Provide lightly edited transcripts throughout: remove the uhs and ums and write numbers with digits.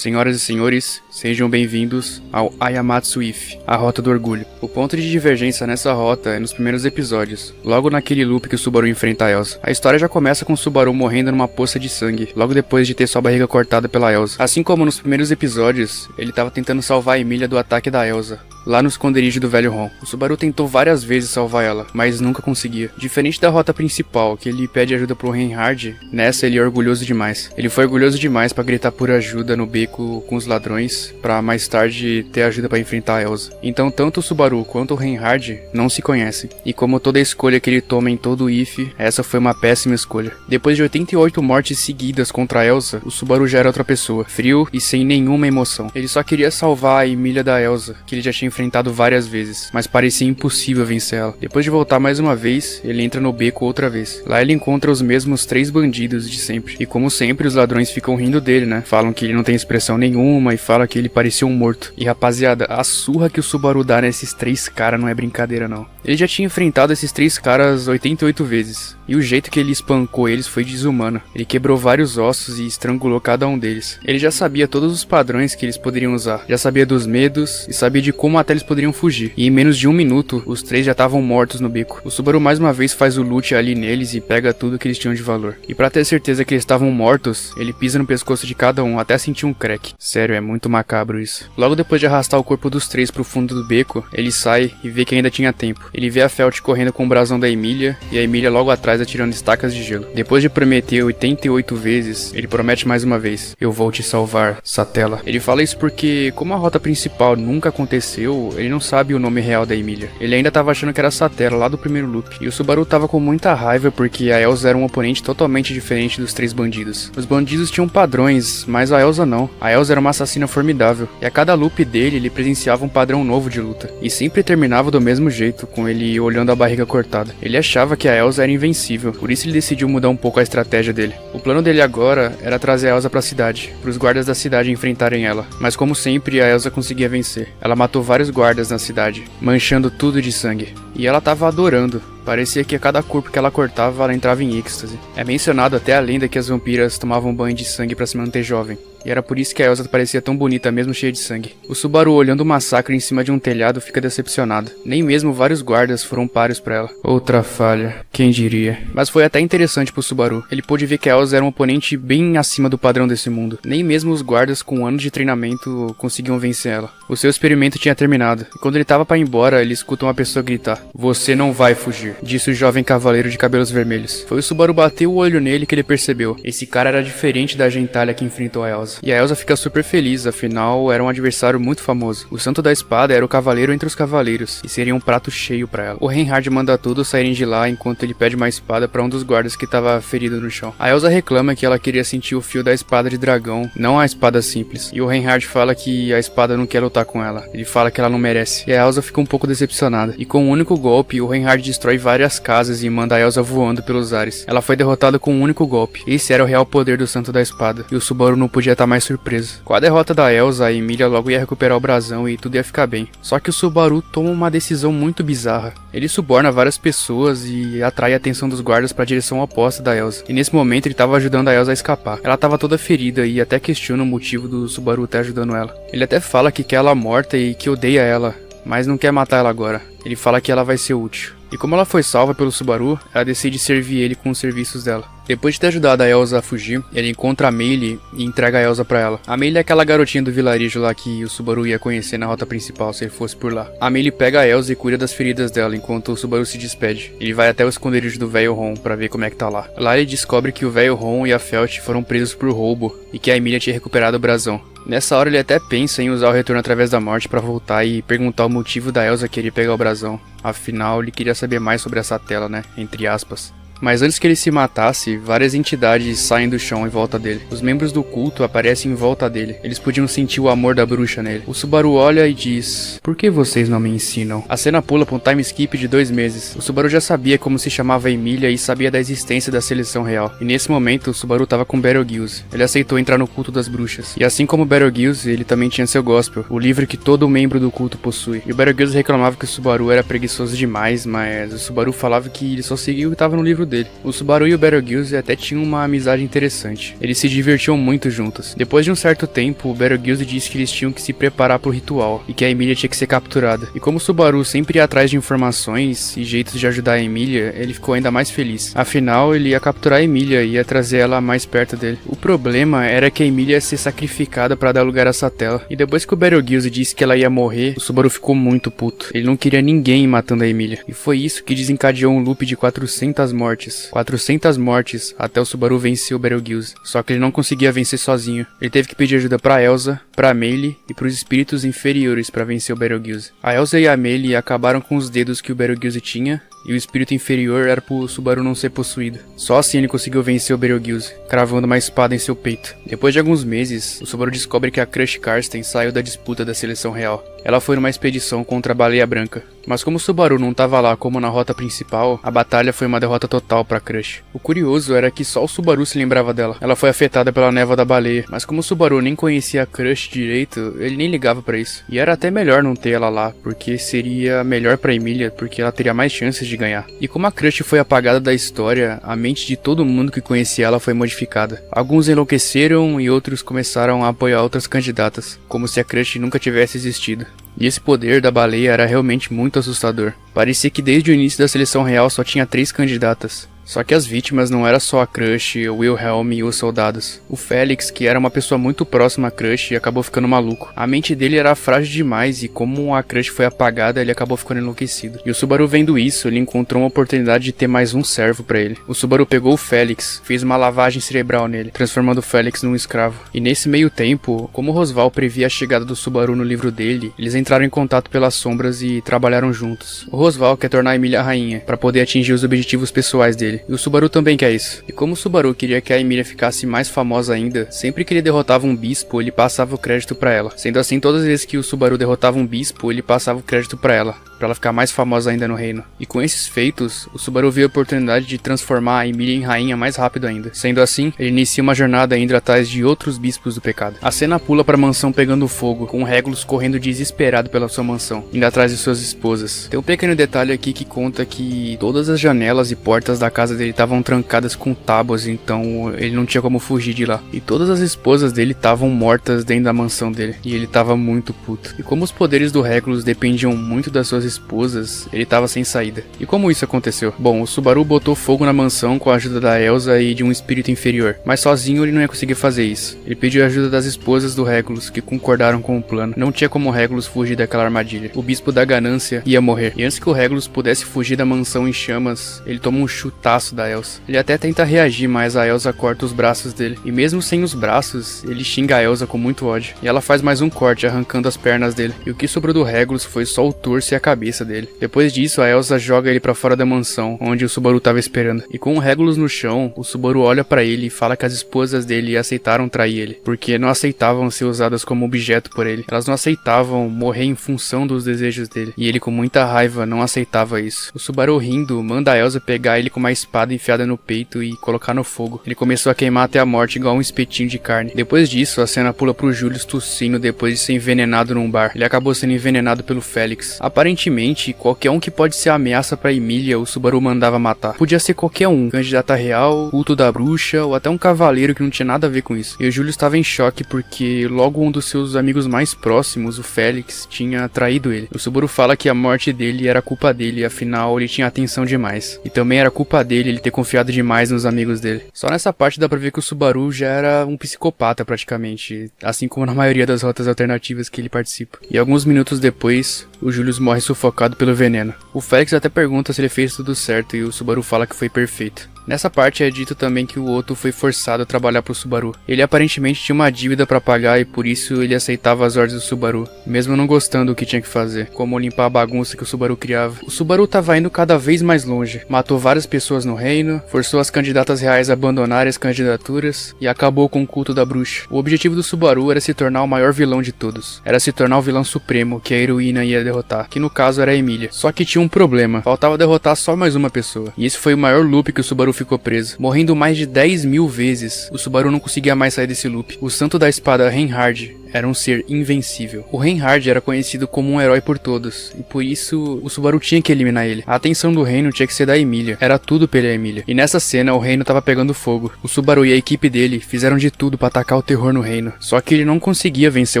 Senhoras e senhores, sejam bem-vindos ao Ayamatsu If, a Rota do Orgulho. O ponto de divergência nessa rota é nos primeiros episódios, logo naquele loop que o Subaru enfrenta a Elsa. A história já começa com o Subaru morrendo numa poça de sangue, logo depois de ter sua barriga cortada pela Elsa. Assim como nos primeiros episódios, ele estava tentando salvar a Emilia do ataque da Elsa, lá no esconderijo do velho Ron. O Subaru tentou várias vezes salvar ela, mas nunca conseguia. Diferente da rota principal, que ele pede ajuda pro Reinhard, nessa ele é orgulhoso demais. Ele foi orgulhoso demais pra gritar por ajuda no beco com os ladrões, pra mais tarde ter ajuda pra enfrentar a Elsa. Então tanto o Subaru quanto o Reinhard não se conhecem. E como toda escolha que ele toma em todo o If, essa foi uma péssima escolha. Depois de 88 mortes seguidas contra a Elsa, o Subaru já era outra pessoa, frio e sem nenhuma emoção. Ele só queria salvar a Emilia da Elsa, que ele já tinha enfrentado várias vezes, mas parecia impossível vencer ela. Depois de voltar mais uma vez, ele entra no beco outra vez. Lá ele encontra os mesmos 3 bandidos de sempre. E como sempre, os ladrões ficam rindo dele, né? Falam que ele não tem expressão nenhuma e fala que ele parecia um morto. E rapaziada, a surra que o Subaru dá nesses 3 caras não é brincadeira não. Ele já tinha enfrentado esses 3 caras 88 vezes. E o jeito que ele espancou eles foi desumano. Ele quebrou vários ossos e estrangulou cada um deles. Ele já sabia todos os padrões que eles poderiam usar. Já sabia dos medos e sabia de como até eles poderiam fugir. E em menos de 1 minuto, os 3 já estavam mortos no beco. O Subaru mais uma vez faz o loot ali neles e pega tudo que eles tinham de valor. E pra ter certeza que eles estavam mortos, ele pisa no pescoço de cada um até sentir um crack. Sério, é muito macabro isso. Logo depois de arrastar o corpo dos 3 pro fundo do beco, ele sai e vê que ainda tinha tempo. Ele vê a Felt correndo com o brasão da Emilia e a Emilia logo atrás atirando estacas de gelo. Depois de prometer 88 vezes, ele promete mais uma vez: eu vou te salvar, Satella. Ele fala isso porque, como a rota principal nunca aconteceu, ele não sabe o nome real da Emilia. Ele ainda tava achando que era Satella lá do primeiro loop. E o Subaru tava com muita raiva porque a Elsa era um oponente totalmente diferente dos 3 bandidos. Os bandidos tinham padrões, mas a Elsa não. A Elsa era uma assassina formidável. E a cada loop dele, ele presenciava um padrão novo de luta. E sempre terminava do mesmo jeito, com ele olhando a barriga cortada. Ele achava que a Elsa era invencível, por isso ele decidiu mudar um pouco a estratégia dele. O plano dele agora era trazer a Elsa pra cidade, para os guardas da cidade enfrentarem ela. Mas como sempre, a Elsa conseguia vencer. Ela matou vários guardas na cidade, manchando tudo de sangue. E ela tava adorando. Parecia que a cada corpo que ela cortava, ela entrava em êxtase. É mencionado até a lenda que as vampiras tomavam banho de sangue pra se manter jovem. E era por isso que a Elsa parecia tão bonita mesmo cheia de sangue. O Subaru, olhando o massacre em cima de um telhado, fica decepcionado. Nem mesmo vários guardas foram páreos pra ela. Outra falha, quem diria. Mas foi até interessante pro Subaru. Ele pôde ver que a Elsa era um oponente bem acima do padrão desse mundo. Nem mesmo os guardas com anos de treinamento conseguiam vencer ela. O seu experimento tinha terminado. E quando ele tava pra ir embora, ele escuta uma pessoa gritar: "Você não vai fugir", disse o jovem cavaleiro de cabelos vermelhos. Foi o Subaru bater o olho nele que ele percebeu. Esse cara era diferente da gentalha que enfrentou a Elsa. E a Elsa fica super feliz, afinal era um adversário muito famoso. O Santo da Espada era o cavaleiro entre os cavaleiros, e seria um prato cheio pra ela. O Reinhard manda todos saírem de lá enquanto ele pede uma espada pra um dos guardas que estava ferido no chão. A Elsa reclama que ela queria sentir o fio da espada de dragão, não a espada simples. E o Reinhard fala que a espada não quer lutar com ela. Ele fala que ela não merece. E a Elsa fica um pouco decepcionada. E com um único golpe, o Reinhard destrói várias casas e manda a Elsa voando pelos ares. Ela foi derrotada com um único golpe. Esse era o real poder do Santo da Espada. E o Subaru não podia estar mais surpreso. Com a derrota da Elsa, a Emilia logo ia recuperar o brasão e tudo ia ficar bem. Só que o Subaru toma uma decisão muito bizarra. Ele suborna várias pessoas e atrai a atenção dos guardas para a direção oposta da Elsa. E nesse momento ele estava ajudando a Elsa a escapar. Ela estava toda ferida e até questiona o motivo do Subaru estar ajudando ela. Ele até fala que quer ela morta e que odeia ela, mas não quer matar ela agora. Ele fala que ela vai ser útil. E como ela foi salva pelo Subaru, ela decide servir ele com os serviços dela. Depois de ter ajudado a Elsa a fugir, ele encontra a Meili e entrega a Elsa pra ela. A Meili é aquela garotinha do vilarejo lá que o Subaru ia conhecer na rota principal se ele fosse por lá. A Meili pega a Elsa e cuida das feridas dela enquanto o Subaru se despede. Ele vai até o esconderijo do velho Ron pra ver como é que tá lá. Lá ele descobre que o velho Ron e a Felt foram presos por roubo e que a Emilia tinha recuperado o brasão. Nessa hora ele até pensa em usar o retorno através da morte pra voltar e perguntar o motivo da Elsa querer pegar o brasão. Afinal, ele queria saber mais sobre essa tela, né? Entre aspas. Mas antes que ele se matasse, várias entidades saem do chão em volta dele. Os membros do culto aparecem em volta dele. Eles podiam sentir o amor da bruxa nele. O Subaru olha e diz: "Por que vocês não me ensinam?" A cena pula para um time skip de 2 meses. O Subaru já sabia como se chamava a Emilia e sabia da existência da seleção real. E nesse momento, o Subaru estava com Betelgeuse. Ele aceitou entrar no culto das bruxas. E assim como Betelgeuse, ele também tinha seu Gospel, o livro que todo membro do culto possui. E o Betelgeuse reclamava que o Subaru era preguiçoso demais, mas o Subaru falava que ele só seguiu o que estava no livro dele. O Subaru e o Betelgeuse até tinham uma amizade interessante. Eles se divertiam muito juntos. Depois de um certo tempo, o Betelgeuse disse que eles tinham que se preparar pro ritual e que a Emilia tinha que ser capturada. E como o Subaru sempre ia atrás de informações e jeitos de ajudar a Emilia, ele ficou ainda mais feliz. Afinal, ele ia capturar a Emilia e ia trazer ela mais perto dele. O problema era que a Emilia ia ser sacrificada para dar lugar a Satella. E depois que o Betelgeuse disse que ela ia morrer, o Subaru ficou muito puto. Ele não queria ninguém matando a Emilia. E foi isso que desencadeou um loop de 400 mortes. 400 mortes até o Subaru vencer o Betelgeuse. Só que ele não conseguia vencer sozinho. Ele teve que pedir ajuda pra Elsa, pra Melee e pros espíritos inferiores para vencer o Betelgeuse. A Elsa e a Melee acabaram com os dedos que o Betelgeuse tinha, e o espírito inferior era pro Subaru não ser possuído. Só assim ele conseguiu vencer o Betelgeuse, cravando uma espada em seu peito. Depois de alguns meses, o Subaru descobre que a Crush Karsten saiu da disputa da seleção real. Ela foi numa expedição contra a Baleia Branca. Mas como o Subaru não estava lá como na rota principal, a batalha foi uma derrota total pra Crush. O curioso era que só o Subaru se lembrava dela. Ela foi afetada pela névoa da baleia, mas como o Subaru nem conhecia a Crush direito, ele nem ligava pra isso. E era até melhor não ter ela lá, porque seria melhor pra Emilia, porque ela teria mais chances de ganhar. E como a Crush foi apagada da história, a mente de todo mundo que conhecia ela foi modificada. Alguns enlouqueceram e outros começaram a apoiar outras candidatas, como se a Crush nunca tivesse existido. E esse poder da baleia era realmente muito assustador. Parecia que desde o início da seleção real só tinha 3 candidatas. Só que as vítimas não era só a Crush, o Wilhelm e os soldados. O Felix, que era uma pessoa muito próxima à Crush, acabou ficando maluco. A mente dele era frágil demais e como a Crush foi apagada, ele acabou ficando enlouquecido. E o Subaru vendo isso, ele encontrou uma oportunidade de ter mais um servo pra ele. O Subaru pegou o Felix, fez uma lavagem cerebral nele, transformando o Felix num escravo. E nesse meio tempo, como o Rosval previa a chegada do Subaru no livro dele, eles entraram em contato pelas sombras e trabalharam juntos. O Rosval quer tornar a Emilia rainha, pra poder atingir os objetivos pessoais dele. E o Subaru também quer isso. E como o Subaru queria que a Emilia ficasse mais famosa ainda, sempre que ele derrotava um bispo, ele passava o crédito pra ela. Sendo assim, todas as vezes que o Subaru derrotava um bispo, ele passava o crédito pra ela ficar mais famosa ainda no reino. E com esses feitos, o Subaru viu a oportunidade de transformar a Emilia em rainha mais rápido ainda. Sendo assim, ele inicia uma jornada indo atrás de outros bispos do pecado. A cena pula pra mansão pegando fogo, com o Regulus correndo desesperado pela sua mansão, indo atrás de suas esposas. Tem um pequeno detalhe aqui que conta que todas as janelas e portas da casa dele estavam trancadas com tábuas, então ele não tinha como fugir de lá. E todas as esposas dele estavam mortas dentro da mansão dele, e ele tava muito puto. E como os poderes do Regulus dependiam muito das suas esposas, ele tava sem saída. E como isso aconteceu? Bom, o Subaru botou fogo na mansão com a ajuda da Elsa e de um espírito inferior, mas sozinho ele não ia conseguir fazer isso. Ele pediu a ajuda das esposas do Regulus, que concordaram com o plano. Não tinha como o Regulus fugir daquela armadilha. O bispo da ganância ia morrer. E antes que o Regulus pudesse fugir da mansão em chamas, ele toma um chutaço da Elsa. Ele até tenta reagir, mas a Elsa corta os braços dele. E mesmo sem os braços, ele xinga a Elsa com muito ódio. E ela faz mais um corte, arrancando as pernas dele. E o que sobrou do Regulus foi só o torso e a cabeça dele. Depois disso, a Elsa joga ele pra fora da mansão, onde o Subaru tava esperando. E com o Regulus no chão, o Subaru olha pra ele e fala que as esposas dele aceitaram trair ele, porque não aceitavam ser usadas como objeto por ele. Elas não aceitavam morrer em função dos desejos dele. E ele, com muita raiva, não aceitava isso. O Subaru, rindo, manda a Elsa pegar ele com uma espada enfiada no peito e colocar no fogo. Ele começou a queimar até a morte igual um espetinho de carne. Depois disso, a cena pula pro Julius tossindo depois de ser envenenado num bar. Ele acabou sendo envenenado pelo Felix. Aparentemente, qualquer um que pode ser ameaça pra Emilia, o Subaru mandava matar. Podia ser qualquer um, candidata real, culto da bruxa, ou até um cavaleiro que não tinha nada a ver com isso. E o Julius estava em choque porque logo um dos seus amigos mais próximos, o Felix, tinha traído ele. O Subaru fala que a morte dele era culpa dele, afinal ele tinha atenção demais. E também era culpa dele ele ter confiado demais nos amigos dele. Só nessa parte dá pra ver que o Subaru já era um psicopata praticamente, assim como na maioria das rotas alternativas que ele participa. E alguns minutos depois, o Julius morre sufocado pelo veneno. O Felix até pergunta se ele fez tudo certo e o Subaru fala que foi perfeito. Nessa parte é dito também que o Otto foi forçado a trabalhar pro Subaru. Ele aparentemente tinha uma dívida pra pagar e por isso ele aceitava as ordens do Subaru, mesmo não gostando do que tinha que fazer, como limpar a bagunça que o Subaru criava. O Subaru tava indo cada vez mais longe, matou várias pessoas no reino, forçou as candidatas reais a abandonarem as candidaturas e acabou com o culto da bruxa. O objetivo do Subaru era se tornar o maior vilão de todos, era se tornar o vilão supremo que a heroína ia derrotar, que no caso era a Emilia. Só que tinha um problema, faltava derrotar só mais uma pessoa, e esse foi o maior loop que o Subaru ficou preso, morrendo mais de 10.000 vezes. O Subaru não conseguia mais sair desse loop. O santo da espada Reinhard era um ser invencível. O Reinhard era conhecido como um herói por todos, e por isso o Subaru tinha que eliminar ele. A atenção do reino tinha que ser da Emilia, era tudo pela Emilia. E nessa cena o reino tava pegando fogo. O Subaru e a equipe dele fizeram de tudo pra atacar o terror no reino, só que ele não conseguia vencer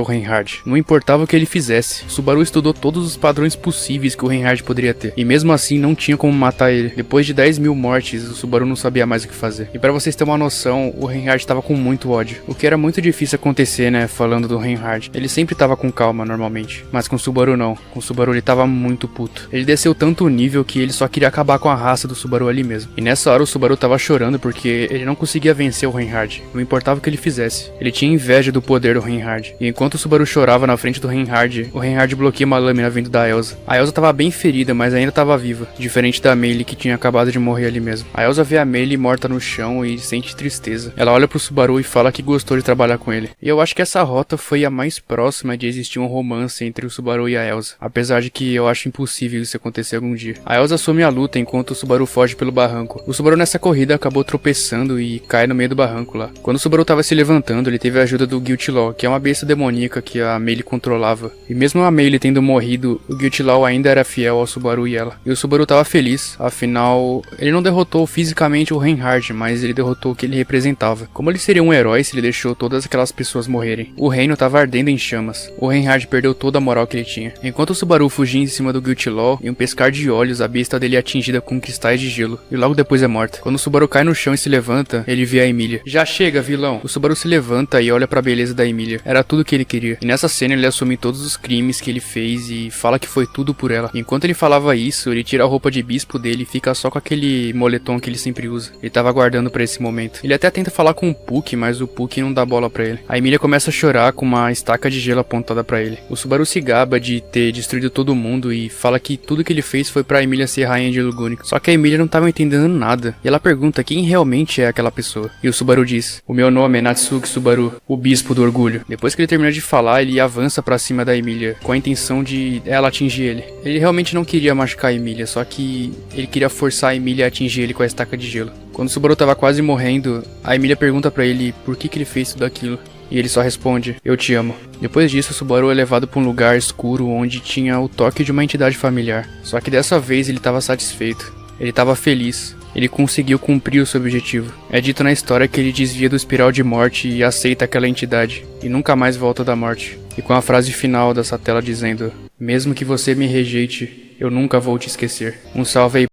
o Reinhard. Não importava o que ele fizesse, o Subaru estudou todos os padrões possíveis que o Reinhard poderia ter, e mesmo assim não tinha como matar ele. Depois de 10.000 mortes, o Subaru não sabia mais o que fazer. E pra vocês terem uma noção, o Reinhard tava com muito ódio, o que era muito difícil acontecer, né, falando do Reinhard. Ele sempre tava com calma, normalmente, mas com o Subaru não. Com o Subaru ele tava muito puto. Ele desceu tanto o nível que ele só queria acabar com a raça do Subaru ali mesmo. E nessa hora o Subaru tava chorando porque ele não conseguia vencer o Reinhard, não importava o que ele fizesse. Ele tinha inveja do poder do Reinhard. E enquanto o Subaru chorava na frente do Reinhard, o Reinhard bloqueia uma lâmina vindo da Elsa. A Elsa tava bem ferida, mas ainda tava viva, diferente da Meili que tinha acabado de morrer ali mesmo. A Elsa vê a Meili morta no chão e sente tristeza. Ela olha pro Subaru e fala que gostou de trabalhar com ele. E eu acho que essa rota foi a mais próxima de existir um romance entre o Subaru e a Elsa, apesar de que eu acho impossível isso acontecer algum dia. A Elsa assume a luta enquanto o Subaru foge pelo barranco. O Subaru nessa corrida acabou tropeçando e cai no meio do barranco lá. Quando o Subaru tava se levantando, ele teve a ajuda do Guilty-Law, que é uma besta demoníaca que a Meili controlava. E mesmo a Meili tendo morrido, o Guilty-Law ainda era fiel ao Subaru e ela. E o Subaru tava feliz, afinal, ele não derrotou fisicamente o Reinhard, mas ele derrotou o que ele representava. Como ele seria um herói se ele deixou todas aquelas pessoas morrerem? O reino tava ardendo em chamas. O Reinhard perdeu toda a moral que ele tinha. Enquanto o Subaru fugia em cima do Guilty-Law, em um pescar de olhos, a besta dele é atingida com cristais de gelo, e logo depois é morta. Quando o Subaru cai no chão e se levanta, ele vê a Emilia. Já chega, vilão! O Subaru se levanta e olha pra beleza da Emilia. Era tudo que ele queria. E nessa cena ele assume todos os crimes que ele fez e fala que foi tudo por ela. E enquanto ele falava isso, ele tira a roupa de bispo dele e fica só com aquele moletom que ele sempre usa. Ele tava aguardando pra esse momento. Ele até tenta falar com o Puck, mas o Puck não dá bola pra ele. A Emilia começa a chorar com uma estaca de gelo apontada pra ele. O Subaru se gaba de ter destruído todo mundo e fala que tudo que ele fez foi pra Emilia ser rainha de Lugunic. Só que a Emilia não tava entendendo nada. E ela pergunta quem realmente é aquela pessoa. E o Subaru diz: "O meu nome é Natsuki Subaru, o bispo do orgulho." Depois que ele termina de falar, ele avança pra cima da Emilia, com a intenção de ela atingir ele. Ele realmente não queria machucar a Emilia, só que ele queria forçar a Emilia a atingir ele com a estaca de gelo. Quando o Subaru tava quase morrendo, a Emilia pergunta pra ele por que ele fez tudo aquilo. E ele só responde: "Eu te amo." Depois disso, o Subaru é levado pra um lugar escuro onde tinha o toque de uma entidade familiar. Só que dessa vez ele tava satisfeito. Ele tava feliz. Ele conseguiu cumprir o seu objetivo. É dito na história que ele desvia do espiral de morte e aceita aquela entidade, e nunca mais volta da morte. E com a frase final dessa tela dizendo: "Mesmo que você me rejeite, eu nunca vou te esquecer." Um salve aí